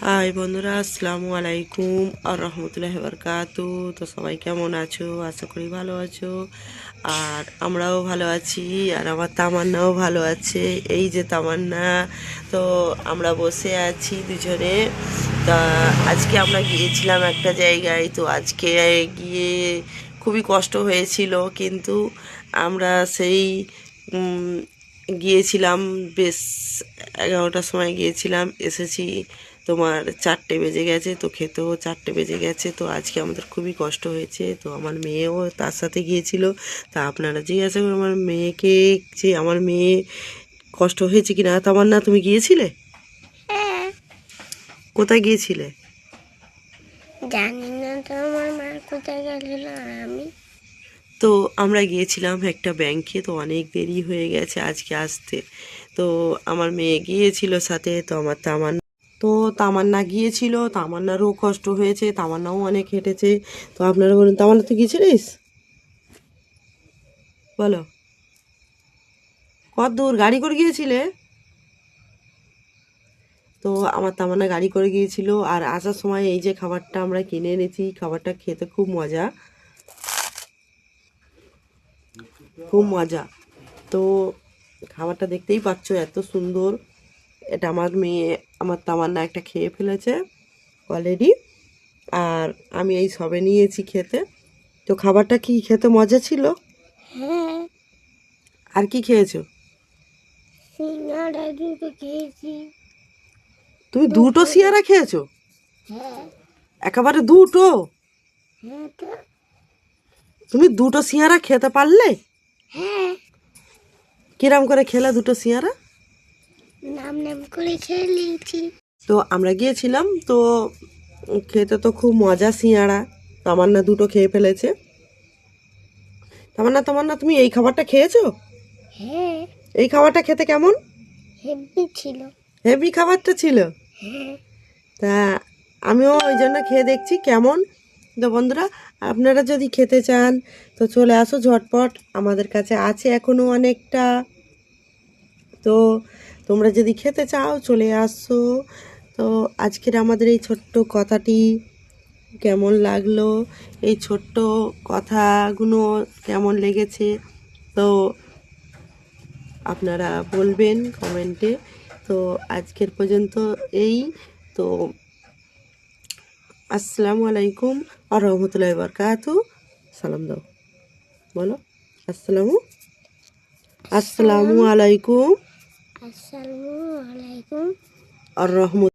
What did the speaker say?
High বন্ধুরা, আসসালামু আলাইকুম আর রহমতুল্লাহি বারাকাতু। তো সবাই কেমন আছো? আশা করি ভালো আছো। আর আমরাও ভালো আছি, আর আমার তামান্নাও ভালো আছে। এই যে তামান্না, তো আমরা বসে আছি দুজনে। তা আজকে আমরা গিয়েছিলাম একটা জায়গায়। তো আজকে গিয়ে খুবই কষ্ট হয়েছিল, কিন্তু আমরা সেই গিয়েছিলাম বেশ 11টার সময় গিয়েছিলাম, এসেছি তোমার 4টে বেজে গেছে। তো খেতেও 4টে বেজে গেছে। তো আজকে আমাদের খুবই কষ্ট হয়েছে। তো আমার মেয়েও তার সাথে গিয়েছিল। তা আপনারা জিজ্ঞাসা করুন আমার মেয়েকে, যে আমার মেয়ে কষ্ট হয়েছে কিনা। তামান্না, তুমি গিয়েছিলে? হ্যাঁ, কোথায় গিয়েছিলে? জানি না তো আমার মা কোথায় গেছিল আর আমি। তো আমরা গিয়েছিলাম একটা ব্যাংকে। তো অনেক দেরি হয়ে গেছে আজকে আসতে। তো আমার মেয়ে গিয়েছিল সাথে। তো আমার তামান্না গিয়েছিল। তামান্নারও কষ্ট হয়েছে, তামান্নাও অনেক হেঁটেছে। তো আপনারা বলুন, তামান্না তুই গিয়েছিলিস? বলো, কত দূর গাড়ি করে গিয়েছিলে? তো আমার তামান্না গাড়ি করে গিয়েছিল। আর আসার সময় এই যে খাবারটা আমরা কিনে এনেছি, খাবারটা খেতে খুব মজা, খুব মজা। তো খাবারটা দেখতেই পাচ্ছ এত সুন্দর। এটা আমার মেয়ে, আমার তামান্না একটা খেয়ে ফেলেছে অলরেডি। আর আমি এই সবে নিয়েছি খেতে। তো খাবারটা কি খেতে মজা ছিল? হ্যাঁ, আর কি খেয়েছো? সিঙ্গাড়া দুটো খেয়েছি। তুমি দুটো দুপুরে। সিয়ারা খেয়েছো? হ্যাঁ। একেবারে দুটো? হ্যাঁ তো। তুমি দুটো সিয়ারা খেতে পারলে? হ্যাঁ, কিরাম করে খেলে দুটো সিয়ারা? নাম নাম করে খেয়ে নিয়েছি। তো আমরা গিয়েছিলাম, তো খেতে তো খুব মজা সিয়ারা। তামান্না দুটো খেয়ে ফেলেছে। তামান্না, তুমি এই খাবারটা খেয়েছো? হ্যাঁ, এই খাবারটা খেতে কেমন? হেভি ছিল। হেভি খাবারটা ছিল। হ্যাঁ। তা আমিও ওই জন্য খেয়ে দেখছি কেমন। তো বন্ধুরা, আপনারা যদি খেতে চান তো চলে আসো ঝটপট, আমাদের কাছে আছে এখনও অনেকটা। তো তোমরা যদি খেতে চাও চলে আসো। তো আজকের আমাদের এই ছোট্ট কথাটি কেমন লাগলো, এই ছোট্ট কথাগুলো কেমন লেগেছে, তো আপনারা বলবেন কমেন্টে। তো আজকের পর্যন্ত এই। তো আসসালামু আলাইকুম আর রহমতুল্লাহি বারকাতু। সালাম দাও, বলো আসসালামু আসসালামু আসসালাম। আলাইকুম আসসালামু আলাইকুম। আর রহমত